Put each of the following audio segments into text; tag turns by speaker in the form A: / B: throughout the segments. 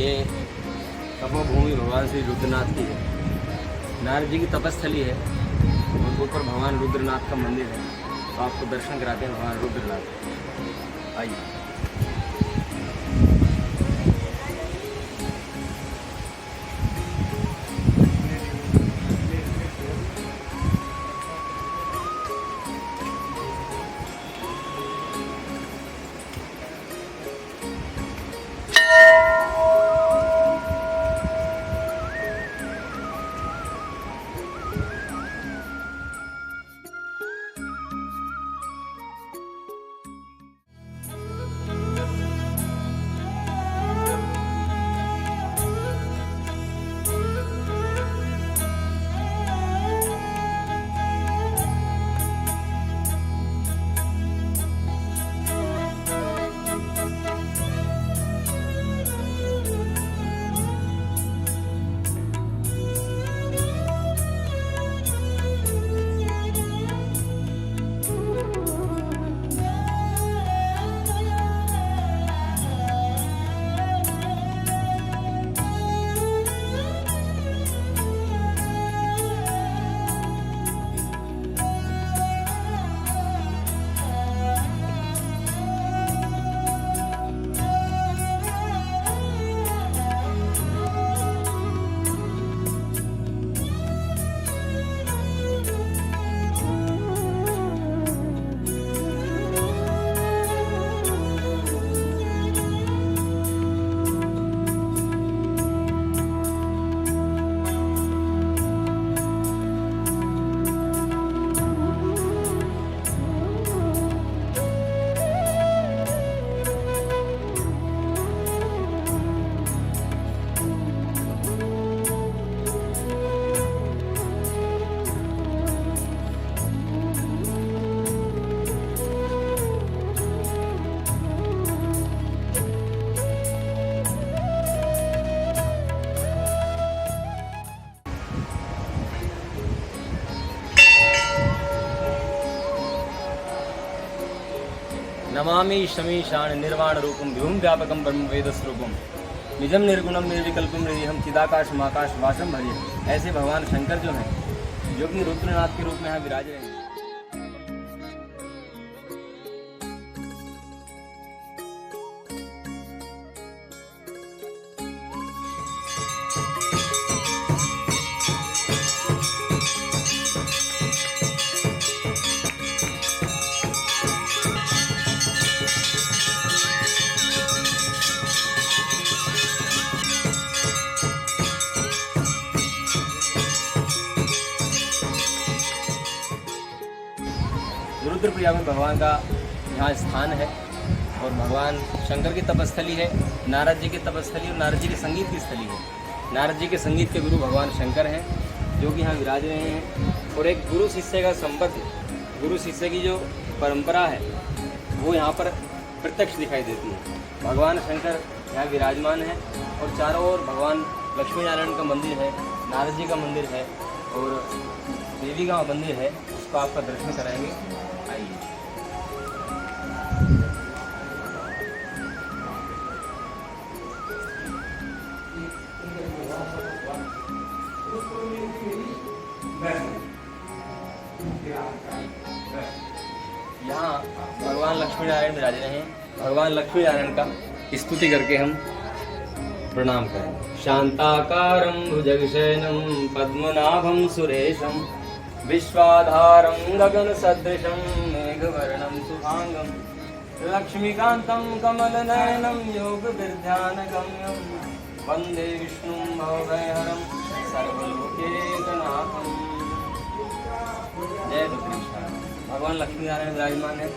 A: ये तपोभूमि भगवान श्री रुद्रनाथ की है। नारद जी की तपस्थली है। उनके ऊपर भगवान रुद्रनाथ का मंदिर है, तो आपको दर्शन कराते हैं भगवान रुद्रनाथ। आइए। नमामि शमीशान निर्वाण रूपम विभुम व्यापकम ब्रह्म वेद स्वरूपम निजम निर्गुणम निर्विकल्पम निर्विहम चिदाकाशम आकाश वासम भजे। ऐसे भगवान शंकर जो हैं, जो कि रुद्रनाथ के रूप में यहाँ विराज रहे हैं। रुद्रप्रिया में भगवान का यहाँ स्थान है और भगवान शंकर की तपस्थली है, नारद जी की तपस्थली और नारद जी के संगीत की स्थली है। नारद जी के संगीत के गुरु भगवान शंकर हैं, जो कि यहाँ विराज रहे हैं। और एक गुरु शिष्य का संबंध, गुरु शिष्य की जो परंपरा है वो यहाँ पर प्रत्यक्ष दिखाई देती है। भगवान शंकर यहाँ विराजमान है और चारों ओर भगवान लक्ष्मी नारायण का मंदिर है, नारद जी का मंदिर है और देवी का मंदिर है। उसको आपका दर्शन कराएंगे। आइए। यहाँ भगवान लक्ष्मी नारायण विराज रहे हैं। भगवान लक्ष्मी नारायण का स्तुति करके हम प्रणाम करें। शांताकारं भुजगशयनं पद्मनाभं सुरेशं विश्वाधारं गगनसदृशं मेघवर्णं शुभांगं लक्ष्मीकान्तं कमलनयनं योगविद्यानगम्यं वन्दे विष्णुं भवभयहरं सर्वलोकैकनाथं। जय रुद्रेश्वर। भगवान लक्ष्मी नारायण विराजमान है।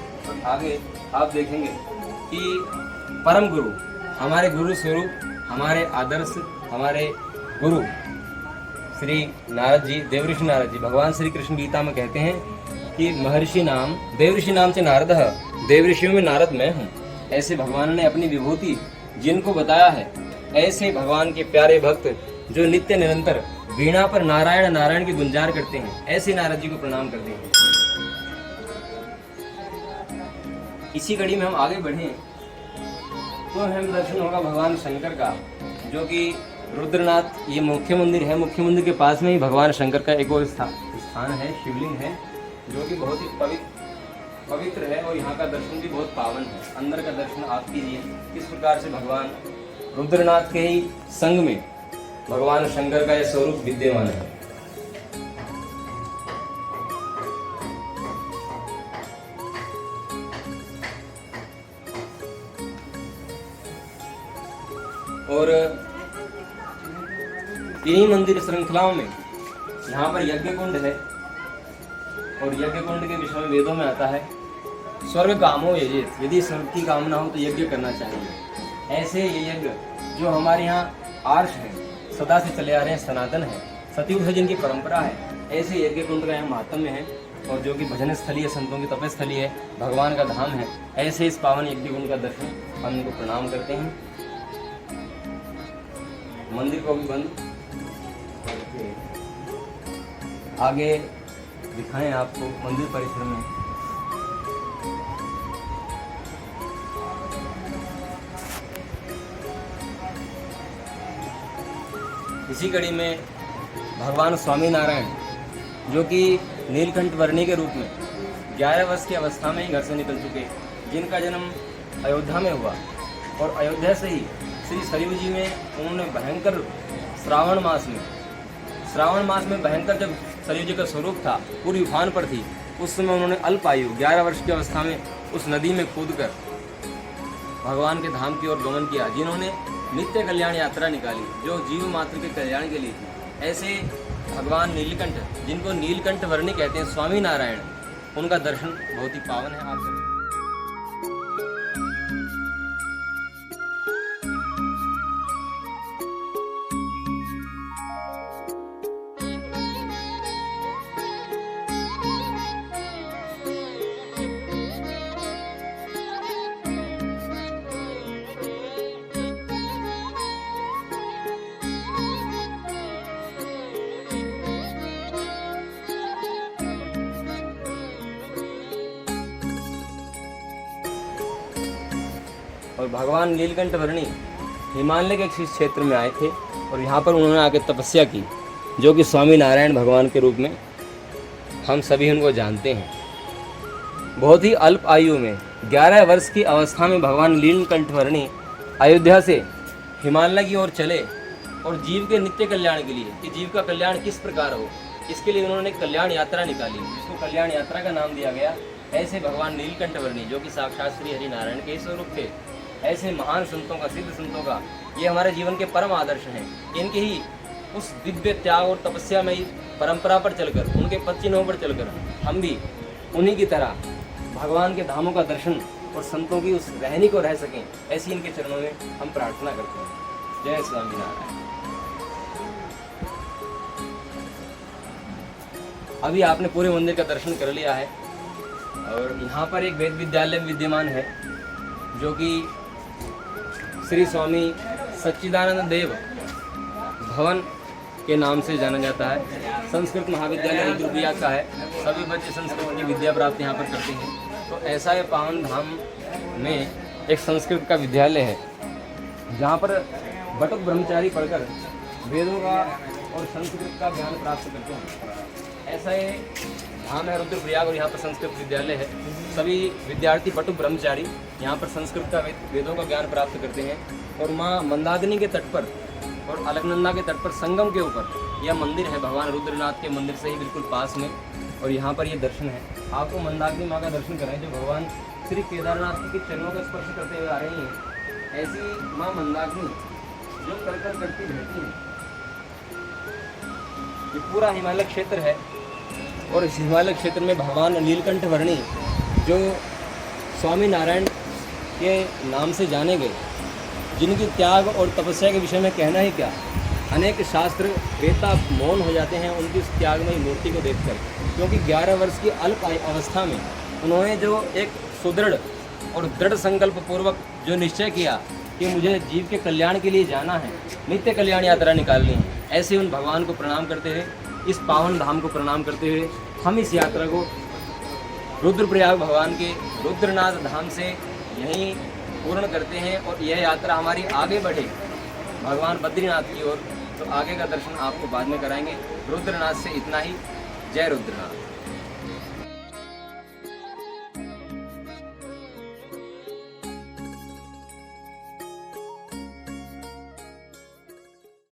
A: आगे आप देखेंगे कि परम गुरु, हमारे गुरु स्वरूप, हमारे आदर्श, हमारे गुरु श्री नारद जी, देवऋषि नारद जी, भगवान श्री कृष्ण गीता में कहते हैं कि महर्षि नाम देवऋषि नाम से नारद है, देवऋषियों में नारद मैं हूँ। ऐसे भगवान ने अपनी विभूति जिनको बताया है, ऐसे भगवान के प्यारे भक्त जो नित्य निरंतर वीणा पर नारायण नारायण की गुंजार करते हैं, ऐसे नारद जी को प्रणाम करते हैं। इसी कड़ी में हम आगे बढ़े तो हमें दर्शन होगा भगवान शंकर का, जो कि रुद्रनाथ, ये मुख्य मंदिर है। मुख्य मंदिर के पास में ही भगवान शंकर का एक और स्थान है, शिवलिंग है, जो कि बहुत ही पवित्र है और यहाँ का दर्शन भी बहुत पावन है। अंदर का दर्शन आप कीजिए किस प्रकार से भगवान रुद्रनाथ के ही संग में भगवान शंकर का यह स्वरूप विद्यमान है। और इन्हीं मंदिर श्रृंखलाओं में यहाँ पर यज्ञ कुंड है और यज्ञ कुंड के विषय में वेदों में आता है स्वर्ग कामो यजेत, यदि स्वर्ग की कामना हो तो यज्ञ करना चाहिए। ऐसे ये यज्ञ जो हमारे यहाँ आर्ष है, सदा से चले आ रहे हैं, सनातन है, सतयुग है, जिनकी परंपरा है, ऐसे यज्ञ कुंड का यहाँ महात्म्य है और जो कि भजन स्थली है, संतों की तपस्थली है, भगवान का धाम है। ऐसे इस पावन यज्ञ कुंड का दर्शन हम इनको प्रणाम करते हैं। मंदिर को भी बंद आगे दिखाएं आपको मंदिर परिसर में। इसी कड़ी में भगवान स्वामी नारायण, जो कि नीलकंठ वर्णी के रूप में 11 वर्ष की अवस्था में ही घर से निकल चुके, जिनका जन्म अयोध्या में हुआ और अयोध्या से ही श्री सरयू जी में उन्होंने भयंकर श्रावण मास में भयंकर जब सरयू जी का स्वरूप था, पूरी उफान पर थी, उस समय उन्होंने अल्प आयु 11 वर्ष की अवस्था में उस नदी में कूदकर भगवान के धाम की ओर गमन किया, जिन्होंने नित्य कल्याण यात्रा निकाली जो जीव मात्र के कल्याण के लिए थी। ऐसे भगवान नीलकंठ, जिनको नीलकंठ वर्णी कहते हैं, स्वामी नारायण, उनका दर्शन बहुत ही पावन है। आप और भगवान नीलकंठ वर्णी हिमालय के किसी क्षेत्र में आए थे और यहाँ पर उन्होंने आके तपस्या की, जो कि स्वामी नारायण भगवान के रूप में हम सभी उनको जानते हैं। बहुत ही अल्प आयु में 11 वर्ष की अवस्था में भगवान नीलकंठ वर्णी अयोध्या से हिमालय की ओर चले और जीव के नित्य कल्याण के लिए, कि जीव का कल्याण किस प्रकार हो, इसके लिए उन्होंने कल्याण यात्रा निकाली, जिसको कल्याण यात्रा का नाम दिया गया। ऐसे भगवान नीलकंठ वर्णी, जो कि साक्षात श्री हरि नारायण के स्वरूप थे, ऐसे महान संतों का, सिद्ध संतों का ये हमारे जीवन के परम आदर्श हैं। इनके ही उस दिव्य त्याग और तपस्या में ही परंपरा पर चलकर, उनके पद चिन्हों पर चलकर हम भी उन्हीं की तरह भगवान के धामों का दर्शन और संतों की उस रहनी को रह सकें, ऐसी इनके चरणों में हम प्रार्थना करते हैं। जय स्वामी नारायण। अभी आपने पूरे मंदिर का दर्शन कर लिया है और यहाँ पर एक वेद विद्यालय विद्यमान है, जो कि श्री स्वामी सच्चिदानंद देव भवन के नाम से जाना जाता है। संस्कृत महाविद्यालय रुद्रप्रयाग का है, सभी बच्चे संस्कृत की विद्या प्राप्त यहाँ पर करते हैं। तो ऐसा ये पावन धाम में एक संस्कृत का विद्यालय है, जहाँ पर बटुक ब्रह्मचारी पढ़कर वेदों का और संस्कृत का ज्ञान प्राप्त करते हैं। ऐसा ये धाम है रुद्रप्रयाग और यहाँ पर संस्कृत विद्यालय है। सभी विद्यार्थी बटुक ब्रह्मचारी यहाँ पर संस्कृत का वेदों का ज्ञान प्राप्त करते हैं। और माँ मंदाकिनी के तट पर और अलकनंदा के तट पर संगम के ऊपर यह मंदिर है, भगवान रुद्रनाथ के मंदिर से ही बिल्कुल पास में। और यहाँ पर ये दर्शन है, आपको मंदाकिनी माँ का दर्शन कराएं, जो भगवान श्री केदारनाथ के चरणों का स्पर्श करते हुए आ रही हैं। ऐसी माँ मंदाकिनी जो कर करती रहती है। ये पूरा हिमालय क्षेत्र है और इस हिमालय क्षेत्र में भगवान नीलकंठ वर्णी, जो स्वामी नारायण के नाम से जाने गए, जिनकी त्याग और तपस्या के विषय में कहना ही क्या, अनेक शास्त्र वेता मौन हो जाते हैं उनकी उस त्यागमयी मूर्ति को देखकर, क्योंकि 11 वर्ष की अल्प अवस्था में उन्होंने जो एक सुदृढ़ और दृढ़ संकल्प पूर्वक जो निश्चय किया कि मुझे जीव के कल्याण के लिए जाना है, नित्य कल्याण यात्रा निकालनी है, ऐसे उन भगवान को प्रणाम करते हुए, इस पावन धाम को प्रणाम करते हुए हम इस यात्रा को रुद्रप्रयाग भगवान के रुद्रनाथ धाम से यहीं पूर्ण करते हैं। और यह यात्रा हमारी आगे बढ़े, भगवान बद्रीनाथ की ओर। तो आगे का दर्शन आपको बाद में कराएंगे। रुद्रनाथ से इतना ही। जय रुद्रनाथ।